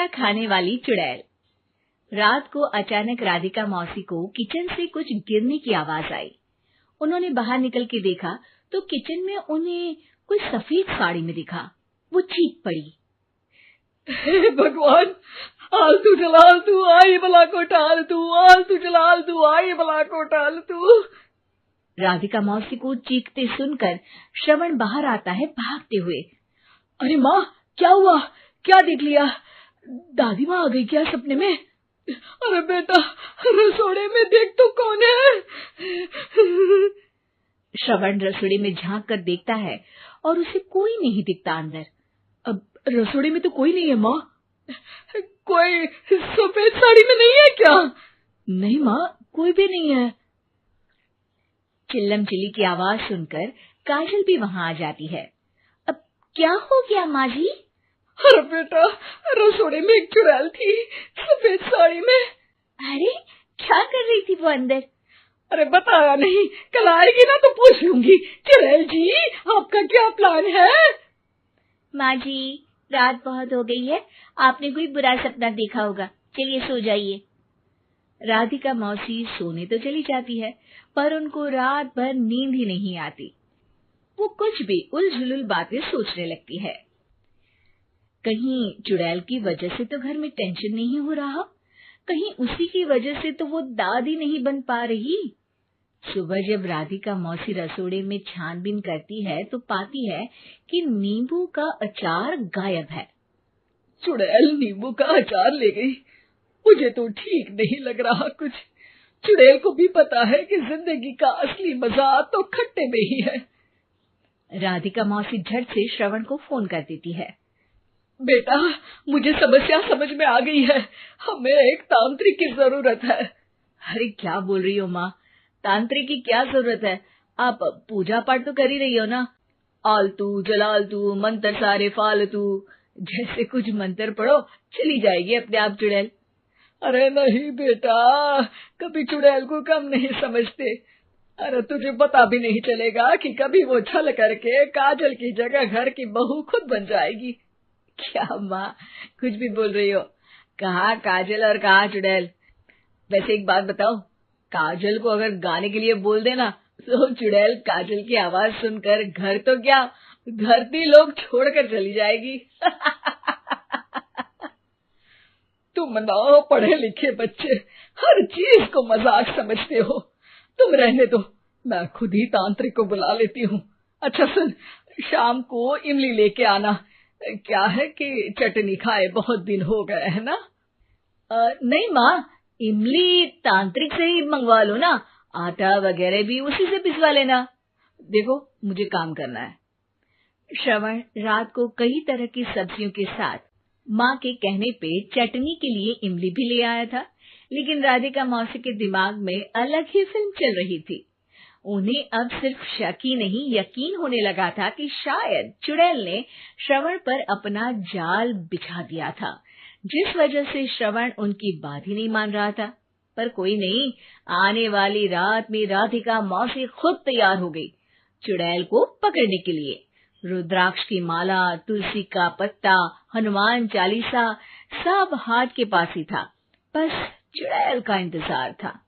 खट्टा खाने वाली चुड़ैल। रात को अचानक राधिका मौसी को किचन से कुछ गिरने की आवाज आई। उन्होंने बाहर निकल के देखा तो किचन में उन्हें कोई सफेद साड़ी में दिखा। वो चीख पड़ी, हे भगवान, आलतू जलाल तू आई भला को टाल तू, आलतू जलाल तू आई भला को टाल तू। राधिका मौसी को चीखते सुनकर श्रवण बाहर आता है भागते हुए। अरे माँ, क्या हुआ? क्या देख लिया? दादी माँ आ गई क्या सपने में? अरे बेटा, रसोड़े में देख तो कौन है? श्रवण रसोड़े में झांक कर देखता है और उसे कोई नहीं दिखता अंदर। अब रसोड़े में तो कोई नहीं है माँ। कोई सफेद साड़ी में नहीं है क्या? नहीं माँ, कोई भी नहीं है। चिल्लम चिल्ली की आवाज सुनकर काजल भी वहां आ जाती है। अब क्या हो गया माँ जी? अरे बेटा, रसोड़े में एक चुड़ैल थी सफेद साड़ी में। अरे क्या कर रही थी वो अंदर? अरे बताया नहीं, कल आएगी ना तो पूछ लूंगी। चुड़ैल जी, आपका क्या प्लान है? माँ जी, रात बहुत हो गई है, आपने कोई बुरा सपना देखा होगा, चलिए सो जाइए। राधिका मौसी सोने तो चली जाती है, पर उनको रात भर नींद ही नहीं आती। वो कुछ भी उलझुल बातें सोचने लगती है। कहीं चुड़ैल की वजह से तो घर में टेंशन नहीं हो रहा, कहीं उसी की वजह से तो वो दादी नहीं बन पा रही। सुबह जब राधिका मौसी रसोड़े में छानबीन करती है तो पाती है कि नींबू का अचार गायब है। चुड़ैल नींबू का अचार ले गई, मुझे तो ठीक नहीं लग रहा कुछ। चुड़ैल को भी पता है कि जिंदगी का असली मजा तो खट्टे में ही है। राधिका मौसी झट से श्रवण को फोन कर देती है। बेटा, मुझे समस्या समझ में आ गई है, हमें एक तांत्रिक की जरूरत है। अरे क्या बोल रही हो माँ, तांत्रिक की क्या जरूरत है? आप पूजा पाठ तो कर ही रही हो ना। आलतू जलालतू मंत्र सारे फालतू जैसे कुछ मंत्र पढ़ो, चली जाएगी अपने आप चुड़ैल। अरे नहीं बेटा, कभी चुड़ैल को कम नहीं समझते। अरे तुझे पता भी नहीं चलेगा कि कभी वो छल करके काजल की जगह घर की बहू खुद बन जाएगी। क्या माँ, कुछ भी बोल रही हो? कहाँ काजल और कहाँ चुड़ैल। वैसे एक बात बताओ, काजल को अगर गाने के लिए बोल देना तो चुड़ैल काजल की आवाज सुनकर घर तो क्या धरती लोग छोड़कर चली जाएगी। तुम ना पढ़े लिखे बच्चे हर चीज को मजाक समझते हो। तुम रहने दो, मैं खुद ही तांत्रिक को बुला लेती हूँ। अच्छा सुन, शाम को इमली लेके आना। क्या है कि चटनी खाए बहुत दिन हो गए है ना। नहीं माँ, इमली तांत्रिक से ही मंगवा लो ना, आटा वगैरह भी उसी से पिसवा लेना। देखो मुझे काम करना है। श्रवण रात को कई तरह की सब्जियों के साथ माँ के कहने पे चटनी के लिए इमली भी ले आया था, लेकिन राधिका मौसी के दिमाग में अलग ही फिल्म चल रही थी। उन्हें अब सिर्फ शक ही नहीं यकीन होने लगा था कि शायद चुड़ैल ने श्रवण पर अपना जाल बिछा दिया था, जिस वजह से श्रवण उनकी बात ही नहीं मान रहा था। पर कोई नहीं, आने वाली रात में राधिका मौसी खुद तैयार हो गई चुड़ैल को पकड़ने के लिए। रुद्राक्ष की माला, तुलसी का पत्ता, हनुमान चालीसा सब हाथ के पास ही था, बस चुड़ैल का इंतजार था।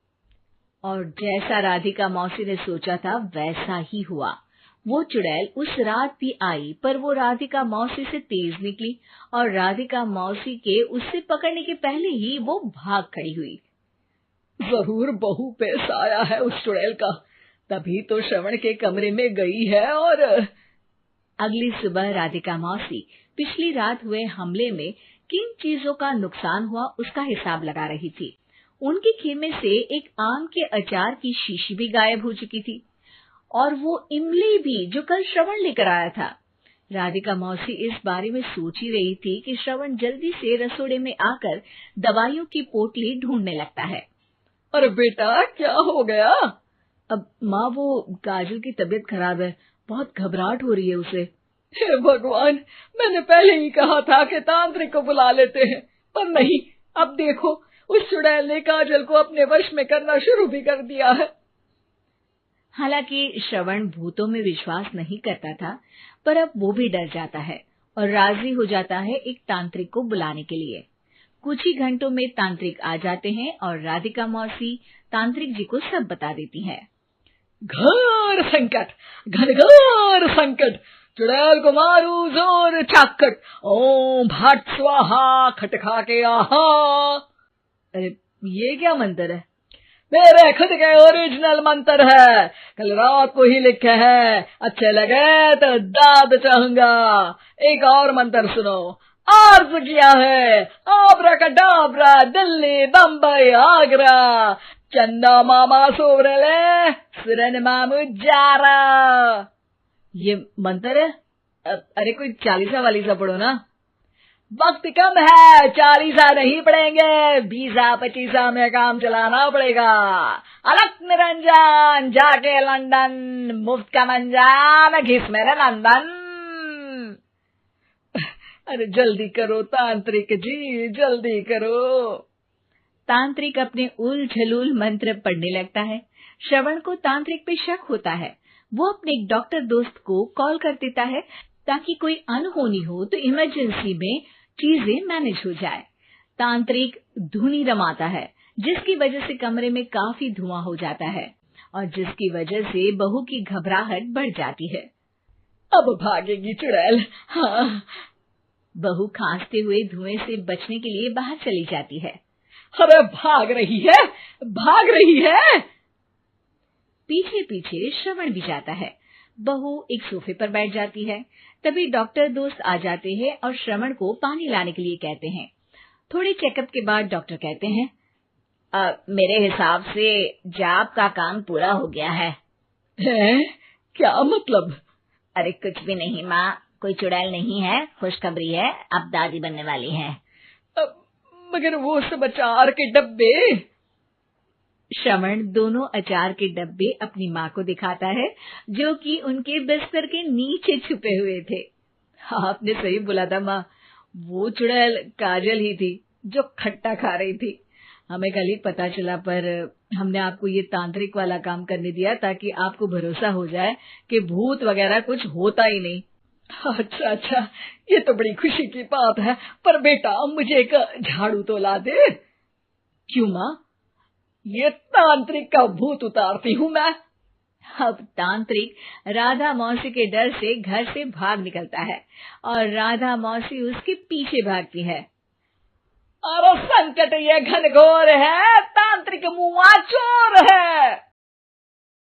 और जैसा राधिका मौसी ने सोचा था वैसा ही हुआ। वो चुड़ैल उस रात भी आई, पर वो राधिका मौसी से तेज निकली और राधिका मौसी के उससे पकड़ने के पहले ही वो भाग खड़ी हुई। जरूर बहू पे साया है उस चुड़ैल का, तभी तो श्रवण के कमरे में गई है। और अगली सुबह राधिका मौसी पिछली रात हुए हमले में किन चीजों का नुकसान हुआ उसका हिसाब लगा रही थी। उनके खेमे से एक आम के अचार की शीशी भी गायब हो चुकी थी, और वो इमली भी जो कल श्रवण लेकर आया था। राधिका मौसी इस बारे में सोच ही रही थी कि श्रवण जल्दी से रसोड़े में आकर दवाइयों की पोटली ढूंढने लगता है। अरे बेटा, क्या हो गया? अब माँ, वो काजल की तबीयत खराब है, बहुत घबराहट हो रही है उसे। हे भगवान, मैंने पहले ही कहा था कि तांत्रिक को बुला लेते हैं, पर नहीं। अब देखो, उस चुड़ैल ने काजल को अपने वश में करना शुरू भी कर दिया है। हालांकि श्रवण भूतों में विश्वास नहीं करता था, पर अब वो भी डर जाता है और राजी हो जाता है एक तांत्रिक को बुलाने के लिए। कुछ ही घंटों में तांत्रिक आ जाते हैं और राधिका मौसी तांत्रिक जी को सब बता देती है। घोर संकट, घनघोर संकट, चुड़ैल को मारू जोर चाकट, ओम भट स्वाहा खटखा के आहा। अरे ये क्या मंत्र है? मेरे खुद के ओरिजिनल मंत्र है, कल रात को ही लिखे हैं, अच्छे लगे तो दाद चाहूंगा। एक और मंत्र सुनो, अर्ज किया है आब्राकडाब्रा, दिल्ली बम्बई आगरा, चंदा मामा सोरले सुरन मामू जारा। ये मंत्र है? अरे कोई 40 वालीसा पढ़ो ना। वक्त कम है, 40 नहीं पड़ेंगे, 20-25 में काम चलाना पड़ेगा। अलक निरंजन जाके लंदन, मुफ्त का मंजान घिस मेरे नंदन। अरे जल्दी करो तांत्रिक जी, जल्दी करो। तांत्रिक अपने उल झलूल मंत्र पढ़ने लगता है। श्रवण को तांत्रिक पे शक होता है। वो अपने एक डॉक्टर दोस्त को कॉल कर देता है ताकि कोई अनहोनी हो तो इमरजेंसी में चीजें मैनेज हो जाए। तांत्रिक धुनी रमाता है, जिसकी वजह से कमरे में काफी धुआं हो जाता है और जिसकी वजह से बहू की घबराहट बढ़ जाती है। अब भागेगी चुड़ैल। हाँ। बहू खांसते हुए धुएं से बचने के लिए बाहर चली जाती है। अरे भाग रही है, भाग रही है। पीछे पीछे श्रवण भी जाता है। बहू एक सोफे पर बैठ जाती है। तभी डॉक्टर दोस्त आ जाते हैं और श्रवण को पानी लाने के लिए कहते हैं। थोड़े चेकअप के बाद डॉक्टर कहते हैं, मेरे हिसाब से जाप का काम पूरा हो गया है। क्या मतलब? अरे कुछ भी नहीं माँ, कोई चुड़ैल नहीं है, खुशखबरी है, अब दादी बनने वाली है। मगर वो सब अचार के डब्बे। श्रवण दोनों अचार के डब्बे अपनी माँ को दिखाता है, जो कि उनके बिस्तर के नीचे छुपे हुए थे। आपने सही बोला था माँ, वो चुड़ैल काजल ही थी जो खट्टा खा रही थी। हमें कल ही पता चला, पर हमने आपको ये तांत्रिक वाला काम करने दिया ताकि आपको भरोसा हो जाए कि भूत वगैरह कुछ होता ही नहीं। अच्छा अच्छा, ये तो बड़ी खुशी की बात है, पर बेटा मुझे एक झाड़ू तो ला दे। क्यों माँ? ये तांत्रिक का भूत उतारती हूँ मैं। अब तांत्रिक राधा मौसी के डर से घर से भाग निकलता है और राधा मौसी उसके पीछे भागती है। अरे संकट ये घनघोर है, तांत्रिक मुआ चोर है।